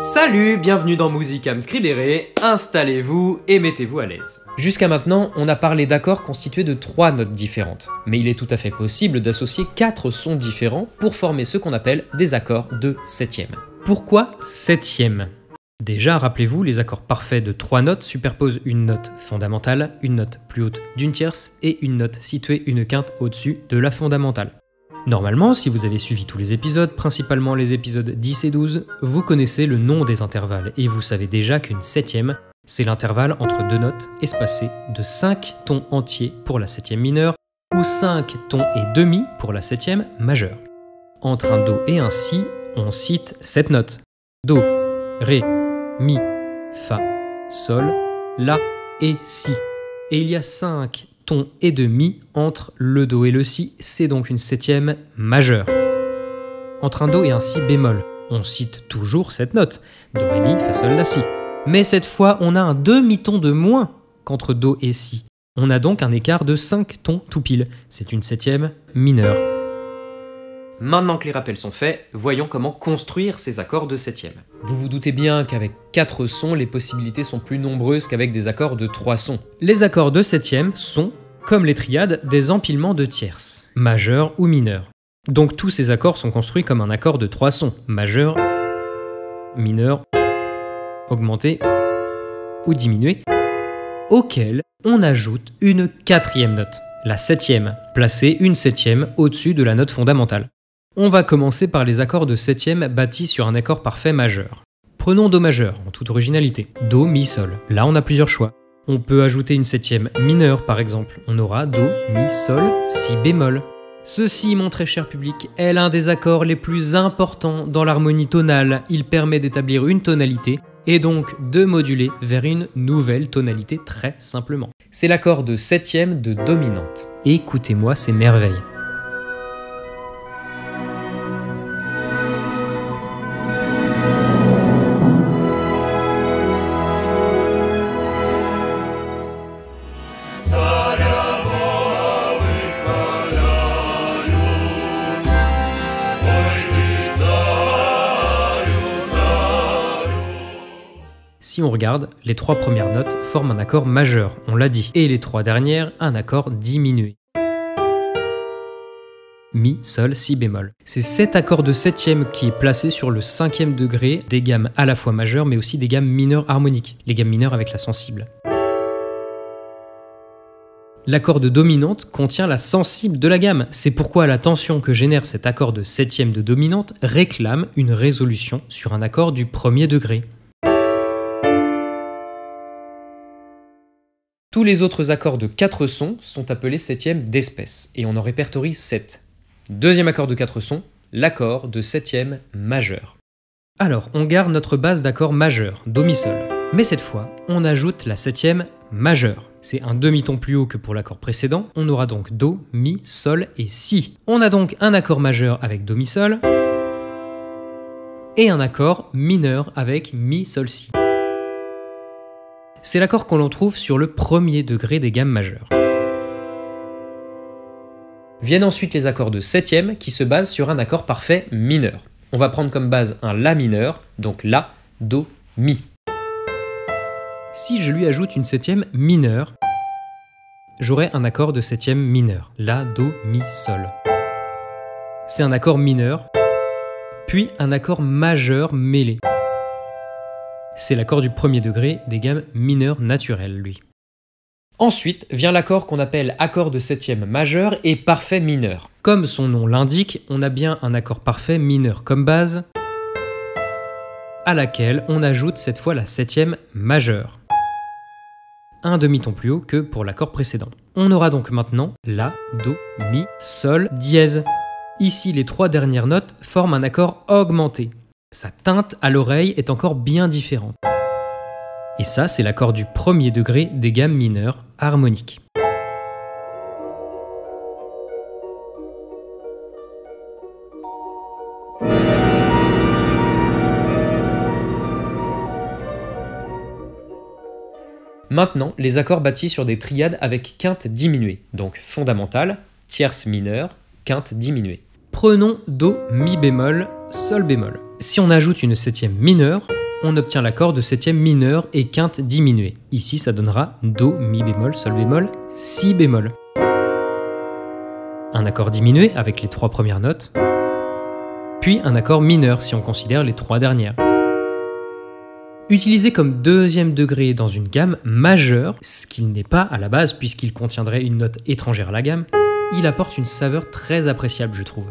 Salut, bienvenue dans Musicam Scribere, installez-vous et mettez-vous à l'aise. Jusqu'à maintenant, on a parlé d'accords constitués de 3 notes différentes, mais il est tout à fait possible d'associer 4 sons différents pour former ce qu'on appelle des accords de septième. Pourquoi septième? Déjà, rappelez-vous, les accords parfaits de 3 notes superposent une note fondamentale, une note plus haute d'une tierce et une note située une quinte au-dessus de la fondamentale. Normalement, si vous avez suivi tous les épisodes, principalement les épisodes 10 et 12, vous connaissez le nom des intervalles et vous savez déjà qu'une septième, c'est l'intervalle entre 2 notes espacées de 5 tons entiers pour la septième mineure ou 5 tons et demi pour la septième majeure. Entre un Do et un Si, on cite cette note. Do, Ré, Mi, Fa, Sol, La et Si. Et il y a 5 tons et demi entre le Do et le Si, c'est donc une septième majeure. Entre un Do et un Si bémol, on cite toujours cette note, Do, Ré, Mi, Fa, Sol, La, Si. Mais cette fois, on a un demi-ton de moins qu'entre Do et Si. On a donc un écart de 5 tons tout pile, c'est une septième mineure. Maintenant que les rappels sont faits, voyons comment construire ces accords de septième. Vous vous doutez bien qu'avec 4 sons, les possibilités sont plus nombreuses qu'avec des accords de 3 sons. Les accords de septième sont, comme les triades, des empilements de tierces, majeurs ou mineurs. Donc tous ces accords sont construits comme un accord de 3 sons, majeur, mineur, augmenté ou diminué, auquel on ajoute une 4e note, la septième, placée une septième au-dessus de la note fondamentale. On va commencer par les accords de septième bâtis sur un accord parfait majeur. Prenons Do majeur, en toute originalité. Do, Mi, Sol. Là, on a plusieurs choix. On peut ajouter une septième mineure, par exemple. On aura Do, Mi, Sol, Si bémol. Ceci, mon très cher public, est l'un des accords les plus importants dans l'harmonie tonale. Il permet d'établir une tonalité et donc de moduler vers une nouvelle tonalité très simplement. C'est l'accord de septième de dominante. Écoutez-moi ces merveilles. Si on regarde, les 3 premières notes forment un accord majeur, on l'a dit, et les 3 dernières, un accord diminué. Mi, Sol, Si bémol. C'est cet accord de septième qui est placé sur le 5e degré des gammes à la fois majeures mais aussi des gammes mineures harmoniques, les gammes mineures avec la sensible. L'accord de dominante contient la sensible de la gamme, c'est pourquoi la tension que génère cet accord de septième de dominante réclame une résolution sur un accord du 1er degré. Tous les autres accords de 4 sons sont appelés septièmes d'espèce, et on en répertorie 7. Deuxième accord de 4 sons, l'accord de septième majeur. Alors, on garde notre base d'accords majeurs, Do, Mi, Sol. Mais cette fois, on ajoute la septième majeure. C'est un demi-ton plus haut que pour l'accord précédent, on aura donc Do, Mi, Sol et Si. On a donc un accord majeur avec Do, Mi, Sol, et un accord mineur avec Mi, Sol, Si. C'est l'accord qu'on trouve sur le 1er degré des gammes majeures. Viennent ensuite les accords de septième qui se basent sur un accord parfait mineur. On va prendre comme base un La mineur, donc La, Do, Mi. Si je lui ajoute une septième mineure, j'aurai un accord de septième mineur, La, Do, Mi, Sol. C'est un accord mineur, puis un accord majeur mêlé. C'est l'accord du 1er degré des gammes mineures naturelles, lui. Ensuite vient l'accord qu'on appelle accord de septième majeur et parfait mineur. Comme son nom l'indique, on a bien un accord parfait mineur comme base, à laquelle on ajoute cette fois la septième majeure. Un demi-ton plus haut que pour l'accord précédent. On aura donc maintenant La, Do, Mi, Sol, dièse. Ici, les 3 dernières notes forment un accord augmenté. Sa teinte à l'oreille est encore bien différente. Et ça, c'est l'accord du 1er degré des gammes mineures harmoniques. Maintenant, les accords bâtis sur des triades avec quinte diminuée, donc fondamentale, tierce mineure, quinte diminuée. Prenons Do, Mi bémol, Sol bémol. Si on ajoute une septième mineure, on obtient l'accord de septième mineure et quinte diminuée. Ici, ça donnera Do, Mi bémol, Sol bémol, Si bémol. Un accord diminué avec les 3 premières notes, puis un accord mineur si on considère les 3 dernières. Utilisé comme deuxième degré dans une gamme majeure, ce qu'il n'est pas à la base puisqu'il contiendrait une note étrangère à la gamme, il apporte une saveur très appréciable, je trouve.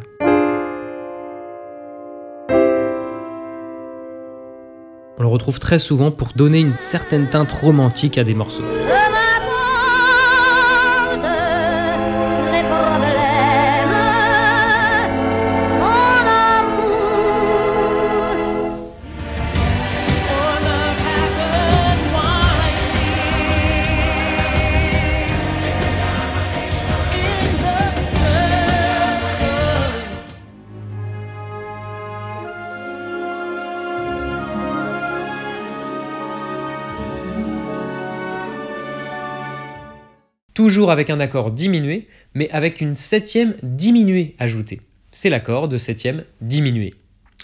On le retrouve très souvent pour donner une certaine teinte romantique à des morceaux. Toujours avec un accord diminué, mais avec une septième diminuée ajoutée. C'est l'accord de septième diminuée.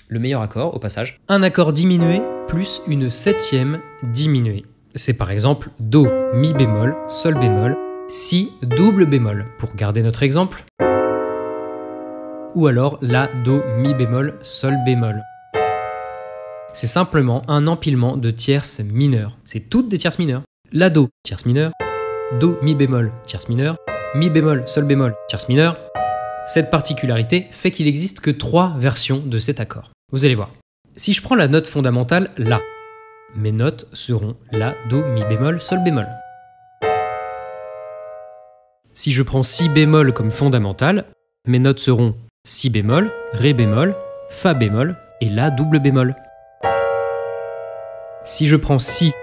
Le meilleur accord, au passage. Un accord diminué plus une septième diminuée. C'est par exemple Do, Mi bémol, Sol bémol, Si, double bémol, pour garder notre exemple. Ou alors La, Do, Mi bémol, Sol bémol. C'est simplement un empilement de tierces mineures. C'est toutes des tierces mineures. La Do, tierce mineure. Do, Mi bémol, tierce mineure, Mi bémol, Sol bémol, tierce mineure. Cette particularité fait qu'il n'existe que 3 versions de cet accord. Vous allez voir. Si je prends la note fondamentale La, mes notes seront La, Do, Mi bémol, Sol bémol. Si je prends Si bémol comme fondamentale, mes notes seront Si bémol, Ré bémol, Fa bémol et La double bémol. Si je prends Si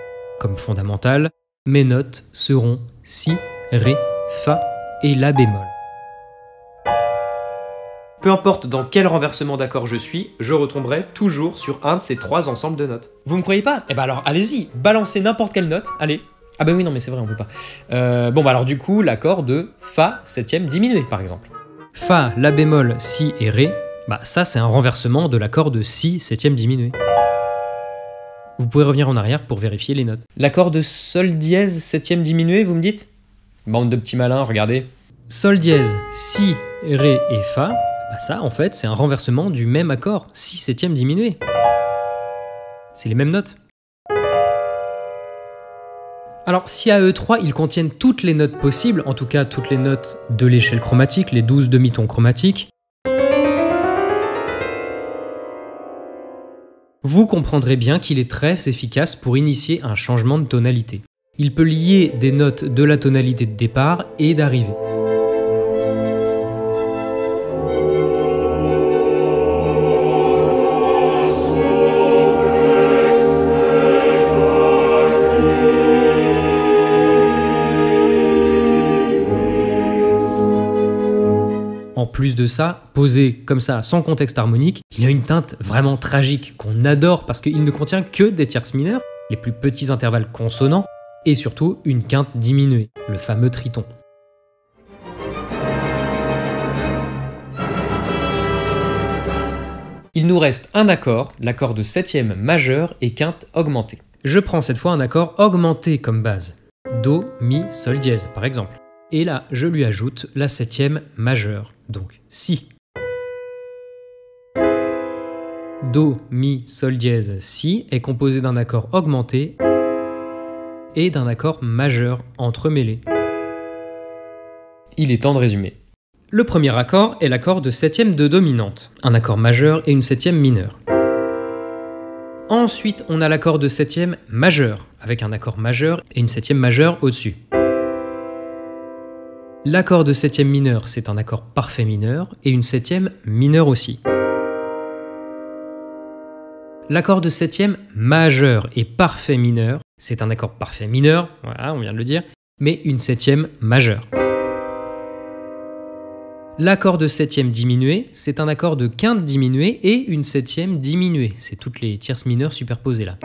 comme fondamentale, mes notes seront Si, Ré, Fa et La bémol. Peu importe dans quel renversement d'accord je suis, je retomberai toujours sur un de ces 3 ensembles de notes. Vous me croyez pas? Eh ben alors allez-y, balancez n'importe quelle note, allez. Ah ben oui, non mais c'est vrai, on peut pas. Bon bah alors du coup, l'accord de Fa septième diminué par exemple. Fa, La bémol, Si et Ré, bah ça c'est un renversement de l'accord de Si septième diminué. Vous pouvez revenir en arrière pour vérifier les notes. L'accord de Sol dièse septième diminué, vous me dites? Bande de petits malins, regardez. Sol dièse, Si, Ré et Fa, bah ça en fait c'est un renversement du même accord, Si septième diminué. C'est les mêmes notes. Alors si à E3 ils contiennent toutes les notes possibles, en tout cas toutes les notes de l'échelle chromatique, les 12 demi-tons chromatiques, vous comprendrez bien qu'il est très efficace pour initier un changement de tonalité. Il peut lier des notes de la tonalité de départ et d'arrivée. En plus de ça, posé comme ça, sans contexte harmonique, il a une teinte vraiment tragique, qu'on adore parce qu'il ne contient que des tierces mineures, les plus petits intervalles consonants, et surtout une quinte diminuée, le fameux triton. Il nous reste un accord, l'accord de septième majeur et quinte augmentée. Je prends cette fois un accord augmenté comme base. Do, Mi, Sol dièse par exemple. Et là, je lui ajoute la septième majeure, donc Si. Do, Mi, Sol dièse, Si est composé d'un accord augmenté et d'un accord majeur entremêlé. Il est temps de résumer. Le premier accord est l'accord de septième de dominante, un accord majeur et une septième mineure. Ensuite, on a l'accord de septième majeur, avec un accord majeur et une septième majeure au-dessus. L'accord de septième mineur, c'est un accord parfait mineur, et une septième mineure aussi. L'accord de septième majeur et parfait mineur, c'est un accord parfait mineur, voilà, on vient de le dire, mais une septième majeure. L'accord de septième diminué, c'est un accord de quinte diminuée et une septième diminuée, c'est toutes les tierces mineures superposées là.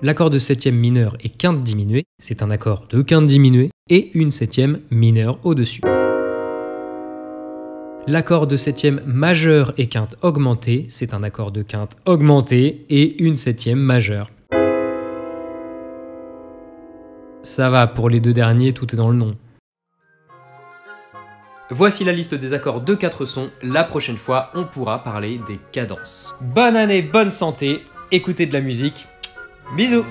L'accord de septième mineur et quinte diminuée, c'est un accord de quinte diminuée et une septième mineure au-dessus. L'accord de septième majeur et quinte augmentée, c'est un accord de quinte augmentée et une septième majeure. Ça va, pour les deux derniers, tout est dans le nom. Voici la liste des accords de 4 sons, la prochaine fois on pourra parler des cadences. Bonne année, bonne santé, écoutez de la musique, bisous!